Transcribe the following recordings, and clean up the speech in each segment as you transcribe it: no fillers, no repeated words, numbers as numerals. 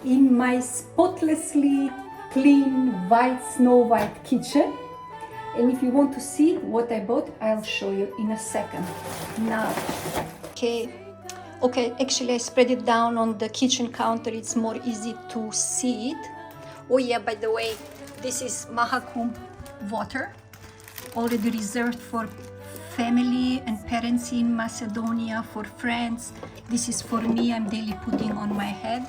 in my spotlessly clean, white, snow white kitchen. And if you want to see what I bought, I'll show you in a second. Now, okay, actually I spread it down on the kitchen counter. It's more easy to see it. Oh yeah, by the way, this is Mahakum water, already reserved for family and parents in Macedonia, for friends. This is for me, I'm daily putting on my head.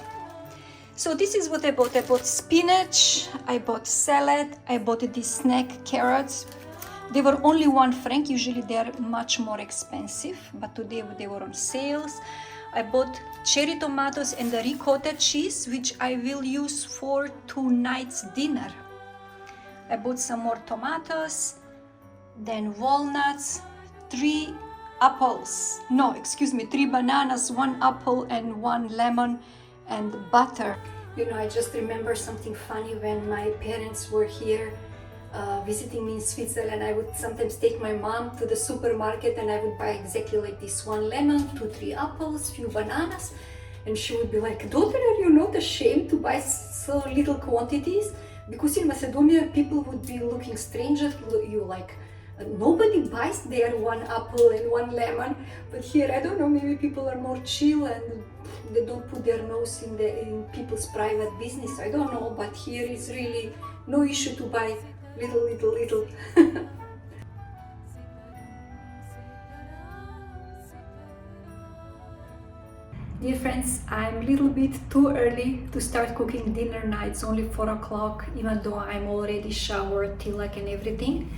So this is what I bought. I bought spinach, I bought salad, I bought these snack carrots. They were only £1. Usually they are much more expensive, but today they were on sales. I bought cherry tomatoes and the ricotta cheese, which I will use for tonight's dinner. I bought some more tomatoes, then walnuts, 3 bananas, 1 apple and 1 lemon, and butter. You know, I just remember something funny when my parents were here visiting me in Switzerland. I would sometimes take my mom to the supermarket and I would buy exactly like this: 1 lemon, 2-3 apples, few bananas, and she would be like, "Daughter, are you not ashamed to buy so little quantities?" Because in Macedonia people would be looking strange at you, like nobody buys their 1 apple and 1 lemon. But here, I don't know, maybe people are more chill and they don't put their nose in people's private business. I don't know, but here is really no issue to buy little. Dear friends, I'm a little bit too early to start cooking dinner now. It's only 4 o'clock, even though I'm already showered, tilak and everything.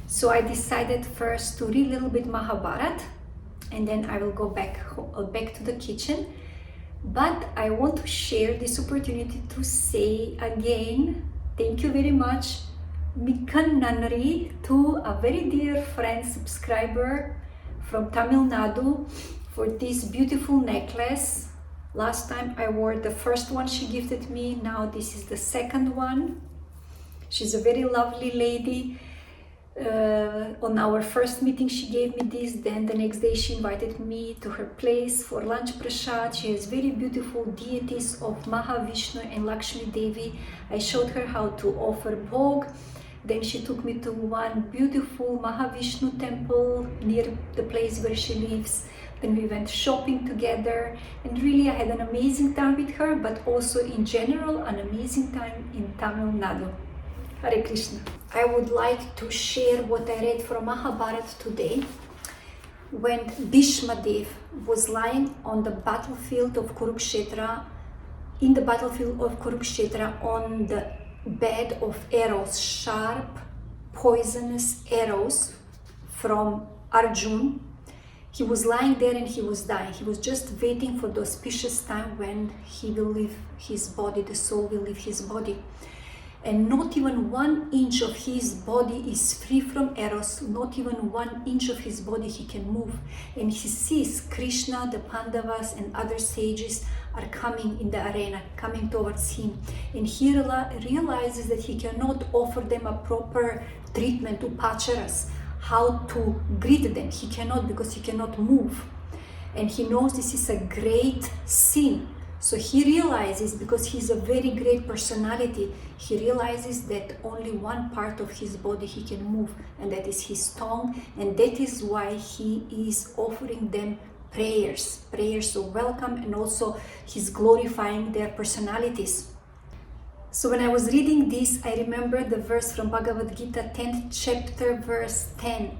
So I decided first to read a little bit Mahabharat, and then I will go back to the kitchen. But I want to share this opportunity to say again, thank you very much, Mikan Nanri, to a very dear friend, subscriber from Tamil Nadu, for this beautiful necklace. Last time I wore the first one she gifted me, now this is the second one. She's a very lovely lady. On our first meeting she gave me this, then the next day she invited me to her place for lunch prasad. She has very beautiful deities of Mahavishnu and Lakshmi Devi. I showed her how to offer bhog. Then she took me to one beautiful Mahavishnu temple near the place where she lives. Then we went shopping together, and really I had an amazing time with her, but also in general an amazing time in Tamil Nadu. Hare Krishna. I would like to share what I read from Mahabharat today. When Bhishma Dev was lying on the battlefield of Kurukshetra, on the bed of arrows, sharp, poisonous arrows from Arjun, he was lying there and he was dying. He was just waiting for the auspicious time when he will leave his body, the soul will leave his body. And not even 1 inch of his body is free from arrows, not even 1 inch of his body he can move. And he sees Krishna, the Pandavas and other sages are coming in the arena, coming towards him. And he realizes that he cannot offer them a proper treatment, upacharas, how to greet them. He cannot, because he cannot move. And he knows this is a great sin. So he realizes, because he's a very great personality, he realizes that only one part of his body he can move, and that is his tongue, and that is why he is offering them prayers of welcome, and also he's glorifying their personalities. So when I was reading this, I remember the verse from Bhagavad Gita, 10th chapter, verse 10.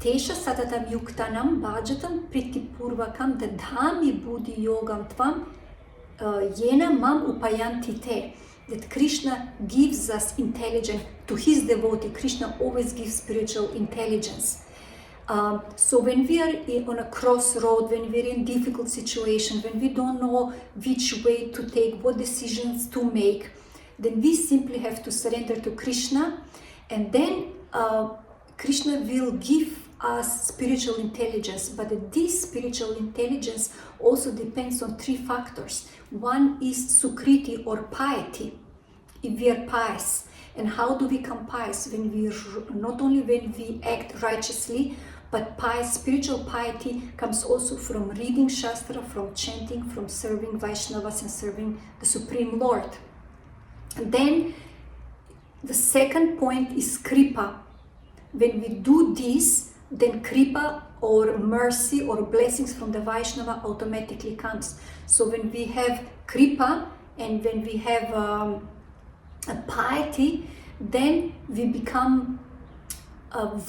Tesha satatam yuktanam bhajatam pritipurvakam dadhami buddhi yogam tvam yena mam upayanti te. That Krishna gives us intelligence to his devotee. Krishna always gives spiritual intelligence. So when we are on a crossroad, when we're in difficult situation, when we don't know which way to take, what decisions to make, then we simply have to surrender to Krishna, and then Krishna will give us spiritual intelligence. But this spiritual intelligence also depends on 3 factors. One is sukriti, or piety, if we are pious. And how do we become pious? When we not only when we act righteously, But spiritual piety comes also from reading Shastra, from chanting, from serving Vaishnavas and serving the Supreme Lord. And then the second point is kripa. When we do this, then kripa or mercy or blessings from the Vaishnava automatically comes. So when we have kripa and when we have a piety, then we become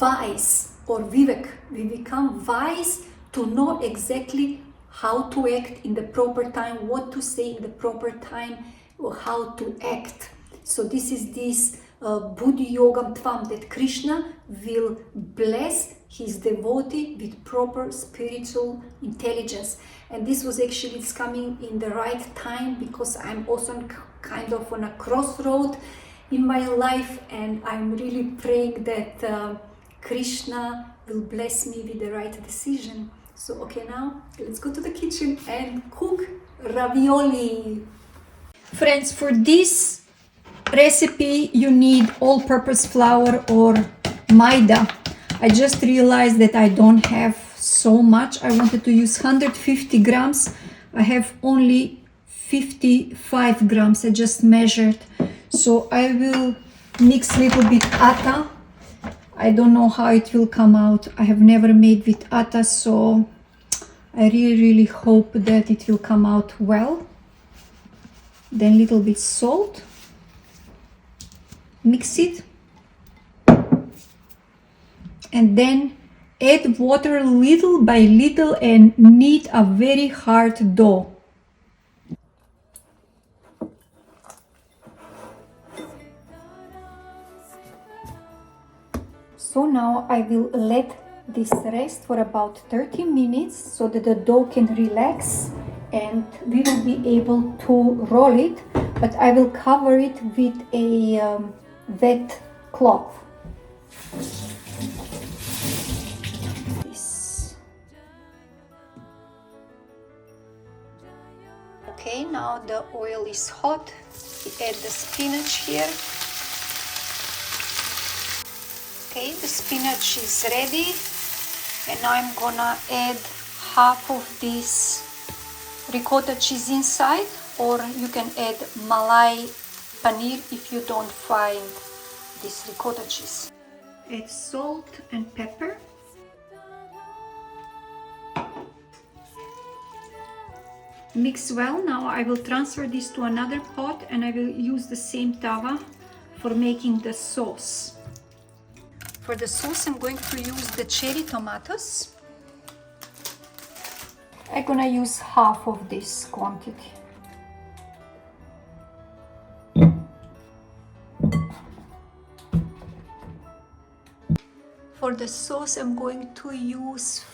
wise or vivek. We become wise to know exactly how to act in the proper time, what to say in the proper time, or how to act. So this is this buddhi yogam tvam, that Krishna will bless his devotee with proper spiritual intelligence. And this was actually, it's coming in the right time, because I'm also kind of on a crossroad in my life, and I'm really praying that Krishna will bless me with the right decision. So okay, now let's go to the kitchen and cook ravioli. Friends, for this recipe you need all-purpose flour or maida. I just realized that I don't have so much. I wanted to use 150 grams. I have only 55 grams. I just measured. So I will mix a little bit atta. I don't know how it will come out. I have never made with atta, so I really hope that it will come out well. Then a little bit salt. Mix it. And then add water little by little and knead a very hard dough. So now I will let this rest for about 30 minutes so that the dough can relax and we will be able to roll it, but I will cover it with a wet cloth. Okay, now the oil is hot. We add the spinach here. Okay, the spinach is ready, and now I'm gonna add half of this ricotta cheese inside, or you can add malai paneer if you don't find this ricotta cheese. Add salt and pepper. Mix well. Now I will transfer this to another pot and I will use the same tawa for making the sauce. For the sauce, I'm going to use the cherry tomatoes. I'm gonna use half of this quantity. For the sauce, I'm going to use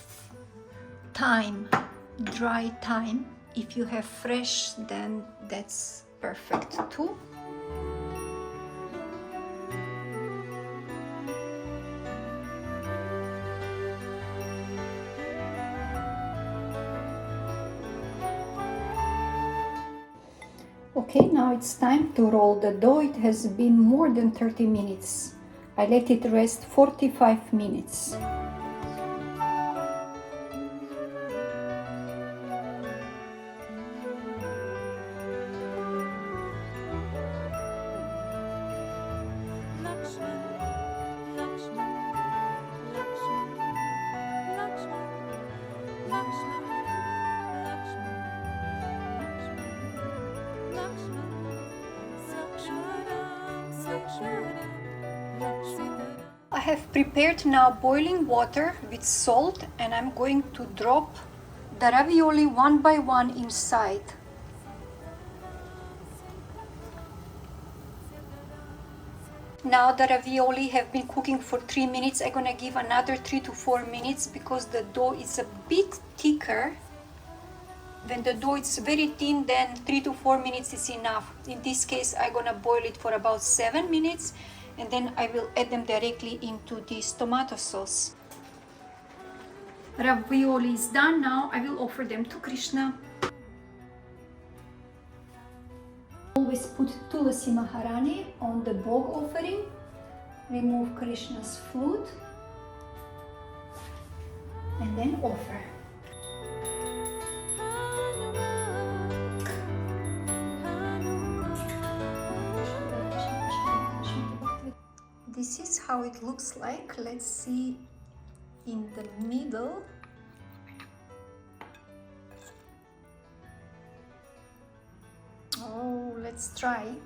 thyme, dry thyme. If you have fresh, then that's perfect too. Okay, now it's time to roll the dough. It has been more than 30 minutes. I let it rest 45 minutes. I have prepared now boiling water with salt, and I'm going to drop the ravioli one by one inside. Now the ravioli have been cooking for 3 minutes. I'm gonna give another 3 to 4 minutes because the dough is a bit thicker. When the dough is very thin, then 3 to 4 minutes is enough. In this case, I'm gonna boil it for about 7 minutes, and then I will add them directly into this tomato sauce. Ravioli is done. Now I will offer them to Krishna. Always put Tulasi Maharani on the bog offering. Remove Krishna's flute. and then offer. This is how it looks like. Let's see in the middle. Oh, let's try.